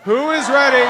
Who is ready?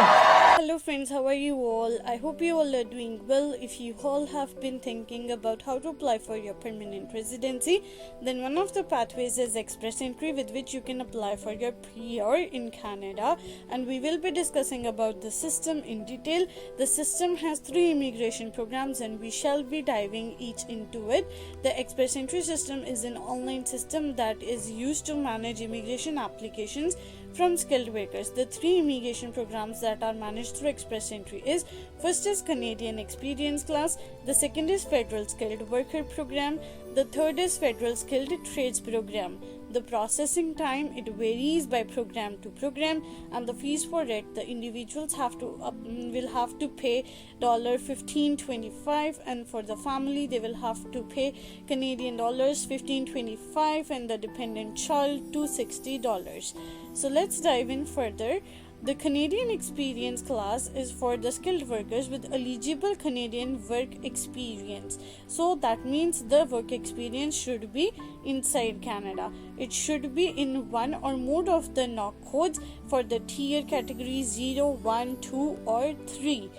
Hello friends, how are you all? I hope you all are doing well. If you all have been thinking about how to apply for your permanent residency, then one of the pathways is express entry, with which you can apply for your PR in Canada, and we will be discussing about the system in detail. The system has 3 immigration programs and we shall be diving each into it. The express entry system is an online system that is used to manage immigration applications from skilled workers. The 3 immigration programs that are managed through express entry is: first is Canadian Experience Class, the second is Federal Skilled Worker Program, the third is Federal Skilled Trades Program. The processing time, it varies by program to program, and the fees for it, the individuals will have to pay $15.25, and for the family they will have to pay Canadian dollars $15.25, and the dependent child $260. So let's dive in further. The Canadian Experience Class is for the skilled workers with eligible Canadian work experience. So that means the work experience should be inside Canada. It should be in one or more of the NOC codes for the tier category 0, 1, 2 or 3.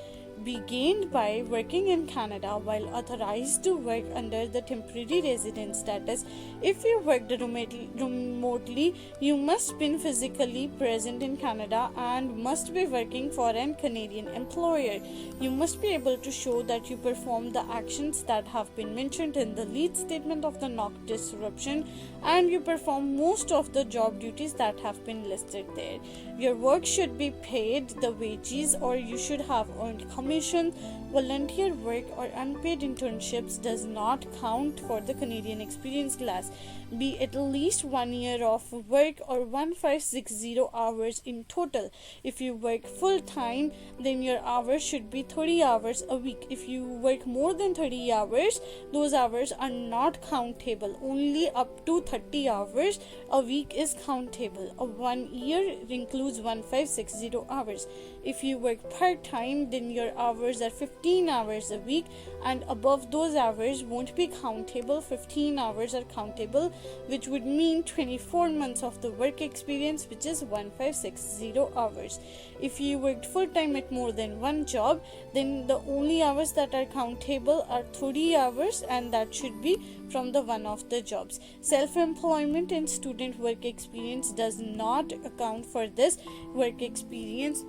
Be gained by working in Canada while authorized to work under the temporary resident status. If you worked remotely, you must be physically present in Canada and must be working for an Canadian employer. You must be able to show that you perform the actions that have been mentioned in the lead statement of the NOC disruption, and you perform most of the job duties that have been listed there. Your work should be paid the wages, or you should have earned commission. Volunteer work or unpaid internships does not count for the Canadian Experience Class. Be at least 1 year of work or 1560 hours in total. If you work full time, then your hours should be 30 hours a week. If you work more than 30 hours, those hours are not countable. Only up to 30 hours a week is countable. A 1 year includes 1560 hours. If you work part time, then your hours are 15 hours a week, and above those hours won't be countable. 15 hours are countable, which would mean 24 months of the work experience, which is 1560 hours. If you worked full time at more than one job, then the only hours that are countable are 30 hours, and that should be from the one of the jobs. Self-employment and student work experience does not account for this. Work experience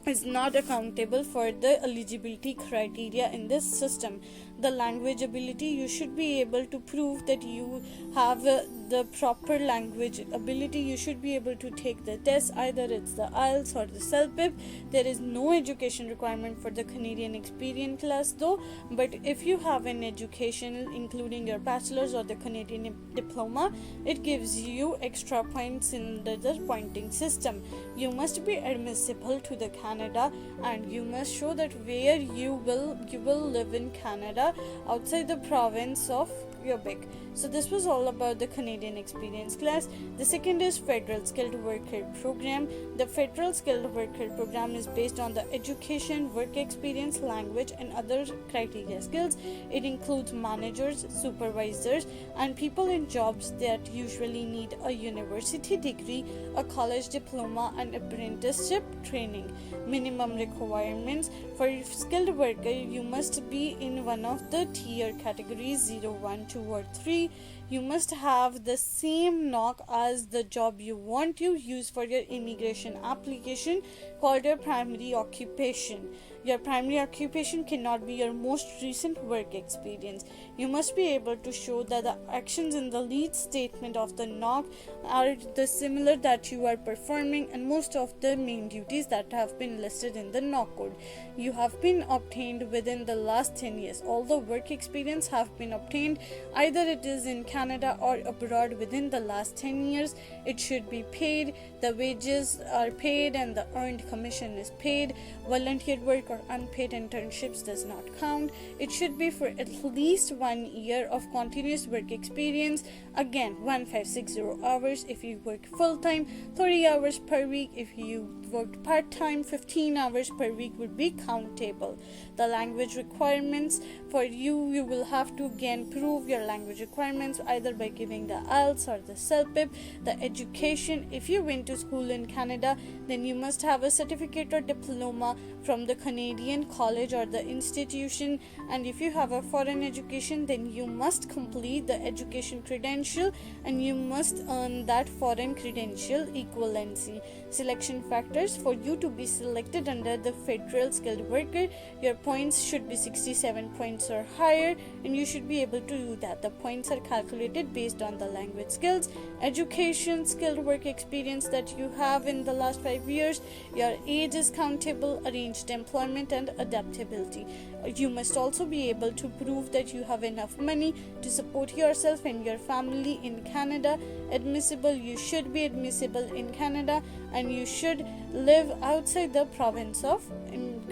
is not accountable for the eligibility criteria in this system. The language ability, you should be able to prove that you have the proper language ability. You should be able to take the test, either it's the IELTS or the CELPIP. There is no education requirement for the Canadian Experience Class though, but if you have an education including your bachelor's or the Canadian diploma, it gives you extra points in the pointing system. You must be admissible to the Canada, and you must show that where you will live in Canada outside the province of Quebec. So this was all about the Canadian Experience Class. The second is Federal Skilled Worker Program. The Federal Skilled Worker Program is based on the education, work experience, language and other criteria skills. It includes managers, supervisors and people in jobs that usually need a university degree, a college diploma and apprenticeship training. Minimum requirements: for skilled worker, you must be in one of the tier categories 0, 1, 2 or 3. You must have the same NOC as the job you want to use for your immigration application, called your primary occupation. Your primary occupation cannot be your most recent work experience. You must be able to show that the actions in the lead statement of the NOC are the similar that you are performing, and most of the main duties that have been listed in the NOC code. You have been obtained within the last 10 years. All the work experience have been obtained, either it is in Canada or abroad, within the last 10 years. It should be paid. The wages are paid and the earned commission is paid. Volunteer work or unpaid internships does not count. It should be for at least 1 year of continuous work experience. Again, 1560 hours if you work full time, 30 hours per week. If you worked part time, 15 hours per week would be countable. The language requirements: for you will have to again prove your language requirements, either by giving the IELTS or the CELPIP. The education, if you went to school in Canada, then you must have a certificate or diploma from the Canadian college or the institution, and if you have a foreign education, then you must complete the education credential and you must earn that foreign credential equivalency. Selection factors for you to be selected under the federal skilled worker: your points should be 67 points or higher, and you should be able to do that. The points are calculated based on the language skills, education, skilled work experience that you have in the last 5 years, your age is countable, arranged employment, and adaptability. You must also be able to prove that you have enough money to support yourself and your family in Canada. Admissible, you should be admissible in Canada and you should live outside the province of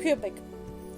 Quebec.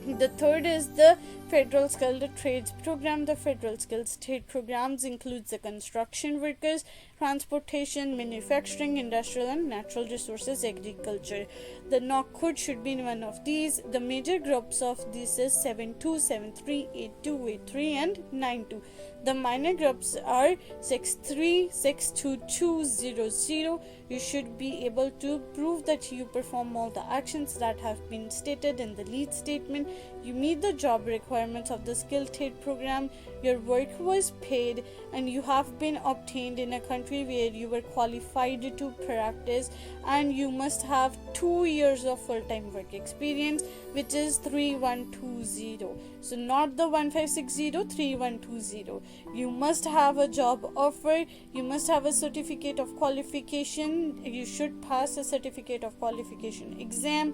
The third is the Federal Skilled Trades Program. The Federal Skilled Trade Programs includes the construction workers, transportation, manufacturing, industrial and natural resources, agriculture. The NOC code should be one of these. The major groups of this is 72, 73, 82, 83 and 92. The minor groups are 63, 62200. You should be able to prove that you perform all the actions that have been stated in the lead statement. You meet the job requirements of the skilled trade program. Your work was paid and you have been obtained in a country where you were qualified to practice, and you must have 2 years of full-time work experience, which is 3120. So not the 1560, 3120. You must have a job offer, you must have a certificate of qualification, you should pass a certificate of qualification exam.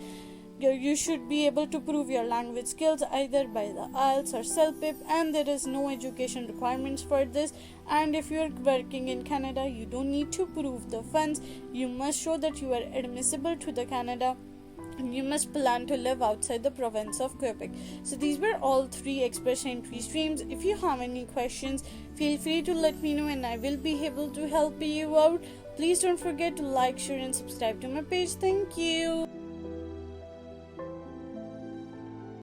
You should be able to prove your language skills either by the IELTS or CELPIP, and there is no education requirements for this. And if you are working in Canada, you don't need to prove the funds. You must show that you are admissible to the Canada. You must plan to live outside the province of Quebec. So these were all 3 express entry streams. If you have any questions, feel free to let me know and I will be able to help you out. Please don't forget to like, share and subscribe to my page. Thank you.